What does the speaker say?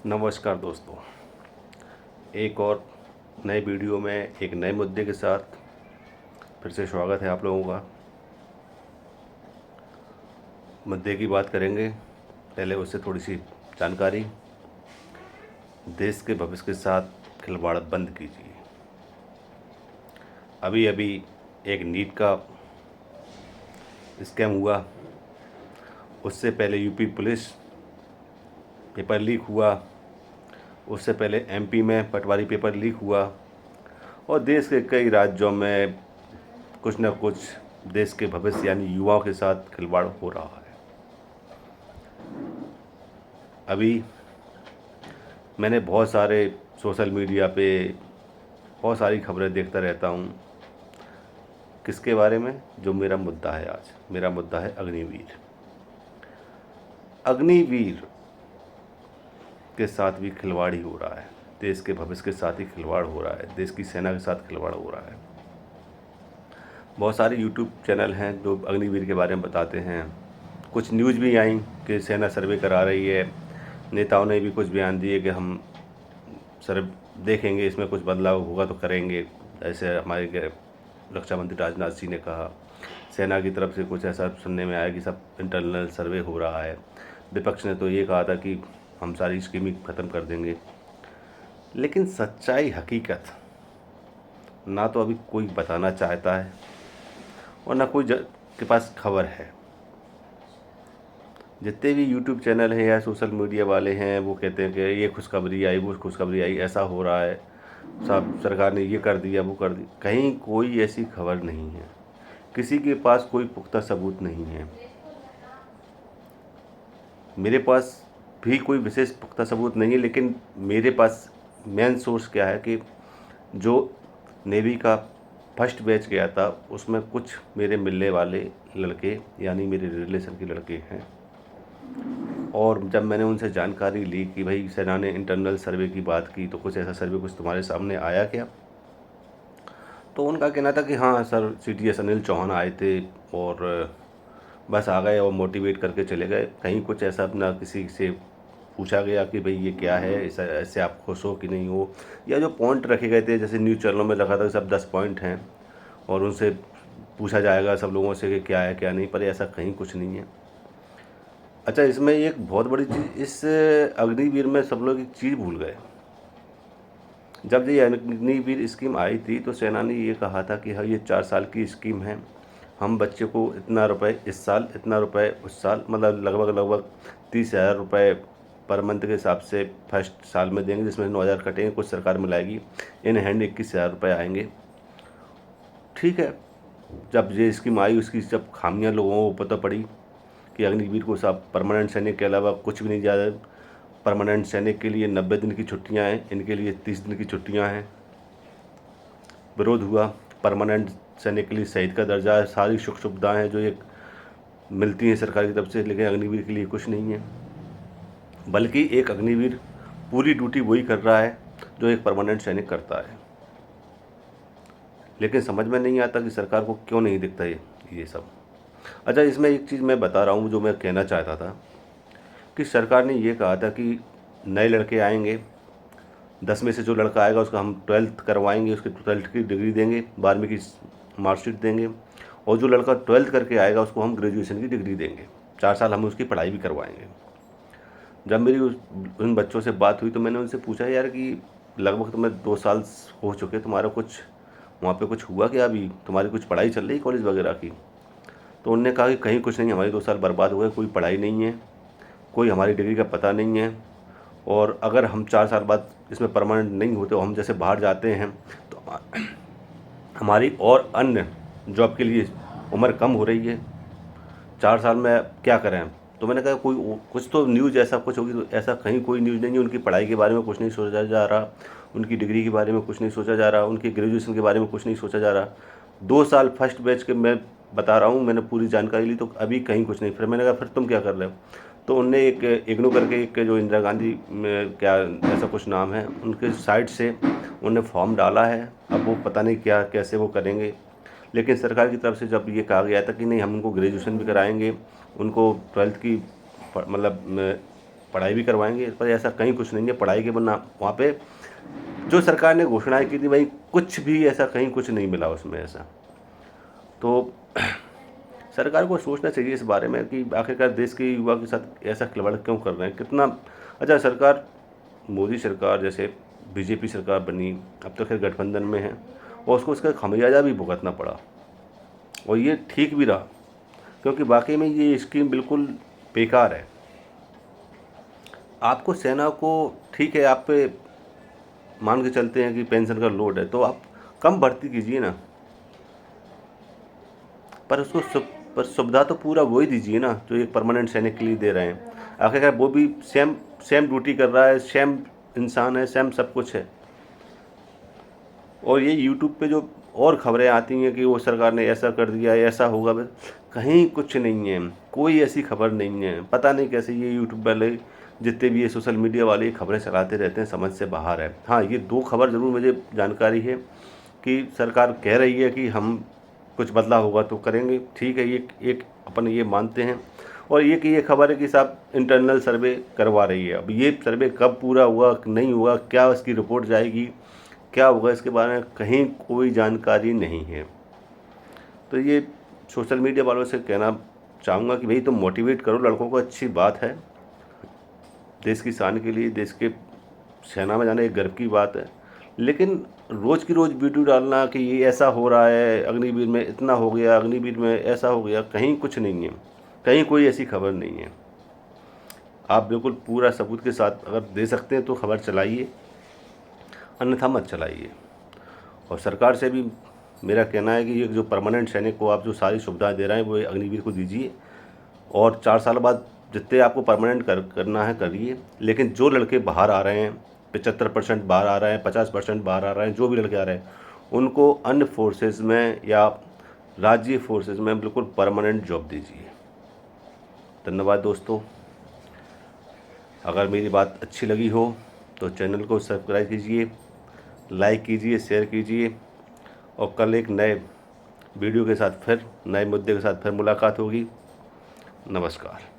नमस्कार दोस्तों, एक और नए वीडियो में एक नए मुद्दे के साथ फिर से स्वागत है आप लोगों का। मुद्दे की बात करेंगे, पहले उससे थोड़ी सी जानकारी। देश के भविष्य के साथ खिलवाड़ बंद कीजिए। अभी अभी एक नीट का स्कैम हुआ, उससे पहले यूपी पुलिस पेपर लीक हुआ, उससे पहले एमपी में पटवारी पेपर लीक हुआ और देश के कई राज्यों में कुछ न कुछ देश के भविष्य यानी युवाओं के साथ खिलवाड़ हो रहा है। अभी मैंने बहुत सारे सोशल मीडिया पे बहुत सारी खबरें देखता रहता हूँ। किसके बारे में? जो मेरा मुद्दा है आज, मेरा मुद्दा है अग्निवीर। अग्निवीर के साथ भी खिलवाड़ ही हो रहा है, देश के भविष्य के साथ ही खिलवाड़ हो रहा है, देश की सेना के साथ खिलवाड़ हो रहा है। बहुत सारे यूट्यूब चैनल हैं जो अग्निवीर के बारे में बताते हैं। कुछ न्यूज़ भी आई कि सेना सर्वे करा रही है। नेताओं ने भी कुछ बयान दिए कि हम सर देखेंगे, इसमें कुछ बदलाव होगा तो करेंगे। ऐसे हमारे रक्षा मंत्री राजनाथ सिंह ने कहा। सेना की तरफ से कुछ ऐसा सुनने में आया कि सब इंटरनल सर्वे हो रहा है। विपक्ष ने तो ये कहा था कि हम सारी स्कीमिंग ख़त्म कर देंगे। लेकिन सच्चाई हकीकत ना तो अभी कोई बताना चाहता है और ना कोई के पास खबर है। जितने भी यूट्यूब चैनल हैं या सोशल मीडिया वाले हैं वो कहते हैं कि ये खुशखबरी आई, वो खुशखबरी आई, ऐसा हो रहा है, सब सरकार ने ये कर दिया, वो कर दिया। कहीं कोई ऐसी खबर नहीं है, किसी के पास कोई पुख्ता सबूत नहीं है। मेरे पास भी कोई विशेष पुख्ता सबूत नहीं है, लेकिन मेरे पास मेन सोर्स क्या है कि जो नेवी का फर्स्ट बैच गया था उसमें कुछ मेरे मिलने वाले लड़के यानी मेरे रिलेशन के लड़के हैं। और जब मैंने उनसे जानकारी ली कि भाई सेना ने इंटरनल सर्वे की बात की तो कुछ ऐसा सर्वे कुछ तुम्हारे सामने आया क्या, तो उनका कहना था कि हाँ सर, CTS अनिल चौहान आए थे और बस आ गए और मोटिवेट करके चले गए। कहीं कुछ ऐसा अपना किसी से पूछा गया कि भाई ये क्या है, ऐसा ऐसे आप खुश हो कि नहीं हो, या जो पॉइंट रखे गए थे जैसे न्यूज़ चैनलों में रखा था कि सब 10 पॉइंट हैं और उनसे पूछा जाएगा सब लोगों से कि क्या है क्या नहीं, पर ऐसा कहीं कुछ नहीं है। अच्छा, इसमें एक बहुत बड़ी चीज़, इस अग्निवीर में सब लोग एक चीज़ भूल गए। जब ये अग्निवीर स्कीम आई थी तो सेना ने ये कहा था कि हाँ ये 4 साल की स्कीम है, हम बच्चे को इतना रुपए इस साल, इतना रुपए उस साल, मतलब लगभग 30,000 रुपये पर मंथ के हिसाब से फर्स्ट साल में देंगे, जिसमें 9,000 कटेंगे, कुछ सरकार मिलाएगी, इन हैंड 21,000 रुपये आएंगे। ठीक है, जब ये स्कीम आई उसकी जब खामियां लोगों को पता पड़ी कि अग्निवीर को सब परमानेंट सैनिक के अलावा कुछ भी नहीं ज़्यादा, परमानेंट सैनिक के लिए 90 दिन की छुट्टियां हैं, इनके लिए 30 दिन की छुट्टियां हैं। विरोध हुआ, परमानेंट सैनिक के लिए शहीद का दर्जा है, सारी सुख सुविधाएँ हैं जो एक मिलती हैं सरकार की तरफ से, लेकिन अग्निवीर के लिए कुछ नहीं है। बल्कि एक अग्निवीर पूरी ड्यूटी वही कर रहा है जो एक परमानेंट सैनिक करता है। लेकिन समझ में नहीं आता कि सरकार को क्यों नहीं दिखता ये सब। अच्छा, इसमें एक चीज़ मैं बता रहा हूँ जो मैं कहना चाहता था कि सरकार ने ये कहा था कि नए लड़के आएंगे, 10 में से जो लड़का आएगा उसका हम 12th करवाएंगे, उसके 12th की डिग्री देंगे, 12वीं की मार्कशीट देंगे, और जो लड़का 12th करके आएगा उसको हम ग्रेजुएशन की डिग्री देंगे, 4 साल हम उसकी पढ़ाई भी करवाएंगे। जब मेरी उन बच्चों से बात हुई तो मैंने उनसे पूछा, यार कि लगभग तुम्हें 2 साल हो चुके, तुम्हारा कुछ वहाँ पे कुछ हुआ क्या, अभी तुम्हारी कुछ पढ़ाई चल रही कॉलेज वगैरह की? तो उन्होंने कहा कि कहीं कुछ नहीं, हमारी 2 साल बर्बाद हो गए, कोई पढ़ाई नहीं है, कोई हमारी डिग्री का पता नहीं है, और अगर हम 4 साल बाद इसमें परमानेंट नहीं होते, हम जैसे बाहर जाते हैं तो हमारी और अन्य जॉब के लिए उम्र कम हो रही है, 4 साल में क्या करें? तो मैंने कहा कोई कुछ तो न्यूज़ ऐसा कुछ होगी, तो ऐसा कहीं कोई न्यूज़ नहीं है। उनकी पढ़ाई के बारे में कुछ नहीं सोचा जा रहा, उनकी डिग्री के बारे में कुछ नहीं सोचा जा रहा, उनकी ग्रेजुएशन के बारे में कुछ नहीं सोचा जा रहा। 2 साल फर्स्ट बैच के मैं बता रहा हूँ, मैंने पूरी जानकारी ली तो अभी कहीं कुछ नहीं। फिर मैंने कहा फिर तुम क्या कर रहे हो? तो उनने एक इग्नू करके एक जो इंदिरा गांधी में क्या ऐसा कुछ नाम है, उनके साइट से उन्होंने फॉर्म डाला है। अब वो पता नहीं क्या कैसे वो करेंगे, लेकिन सरकार की तरफ से जब ये कहा गया था कि नहीं हम उनको ग्रेजुएशन भी कराएंगे, उनको 12th की मतलब पढ़ाई भी करवाएंगे, पर ऐसा कहीं कुछ नहीं है। पढ़ाई के बिना वहाँ पे जो सरकार ने घोषणाएं की थी भाई, कुछ भी ऐसा कहीं कुछ नहीं मिला उसमें ऐसा। तो सरकार को सोचना चाहिए इस बारे में कि आखिरकार देश के युवा के साथ ऐसा खिलवाड़ क्यों कर रहे हैं। कितना अच्छा सरकार, मोदी सरकार जैसे बीजेपी सरकार बनी, अब तो खैर गठबंधन में है, और उसको इसका खमियाजा भी भुगतना पड़ा, और ये ठीक भी रहा, क्योंकि वाकई में ये स्कीम बिल्कुल बेकार है। आपको सेना को, ठीक है, आप पे मान के चलते हैं कि पेंशन का लोड है, तो आप कम भर्ती कीजिए ना, पर उसको पर सुविधा तो पूरा वही दीजिए ना जो एक परमानेंट सैनिक के लिए दे रहे हैं। आखिरकार वो भी सेम ड्यूटी कर रहा है, सेम इंसान है, सेम सब कुछ है। और ये यूट्यूब पे जो और खबरें आती हैं कि वो सरकार ने ऐसा कर दिया, ऐसा होगा, बस कहीं कुछ नहीं है, कोई ऐसी खबर नहीं है। पता नहीं कैसे ये यूट्यूब वाले, जितने भी ये सोशल मीडिया वाले खबरें चलाते रहते हैं, समझ से बाहर है। हाँ, ये 2 खबर ज़रूर मुझे जानकारी है कि सरकार कह रही है कि हम कुछ बदलाव होगा तो करेंगे, ठीक है, ये एक अपन ये मानते हैं। और ये खबर है कि साहब इंटरनल सर्वे करवा रही है। अब ये सर्वे कब पूरा हुआ नहीं हुआ, क्या उसकी रिपोर्ट जाएगी, क्या होगा, इसके बारे में कहीं कोई जानकारी नहीं है। तो ये सोशल मीडिया वालों से कहना चाहूँगा कि भाई तुम मोटिवेट करो लड़कों को, अच्छी बात है, देश की शान के लिए, देश के सेना में जाना एक गर्व की बात है। लेकिन रोज़ की रोज़ वीडियो डालना कि ये ऐसा हो रहा है, अग्निवीर में इतना हो गया, अग्निवीर में ऐसा हो गया, कहीं कुछ नहीं है, कहीं कोई ऐसी खबर नहीं है। आप बिल्कुल पूरा सबूत के साथ अगर दे सकते हैं तो खबर चलाइए, अन्यथा मत चलाइए। और सरकार से भी मेरा कहना है कि ये जो परमानेंट सैनिक को आप जो सारी सुविधाएं दे रहे हैं वो अग्निवीर को दीजिए, और 4 साल बाद जितने आपको परमानेंट करना है करिए। लेकिन जो लड़के बाहर आ रहे हैं, 75% बाहर आ रहे हैं, 50% बाहर आ रहे हैं, जो भी लड़के आ रहे हैं, उनको अन्य फोर्सेस में या राज्य फोर्सेस में बिल्कुल परमानेंट जॉब दीजिए। धन्यवाद दोस्तों। अगर मेरी बात अच्छी लगी हो तो चैनल को सब्सक्राइब कीजिए, लाइक कीजिए, शेयर कीजिए, और कल एक नए वीडियो के साथ फिर, नए मुद्दे के साथ फिर मुलाकात होगी। नमस्कार।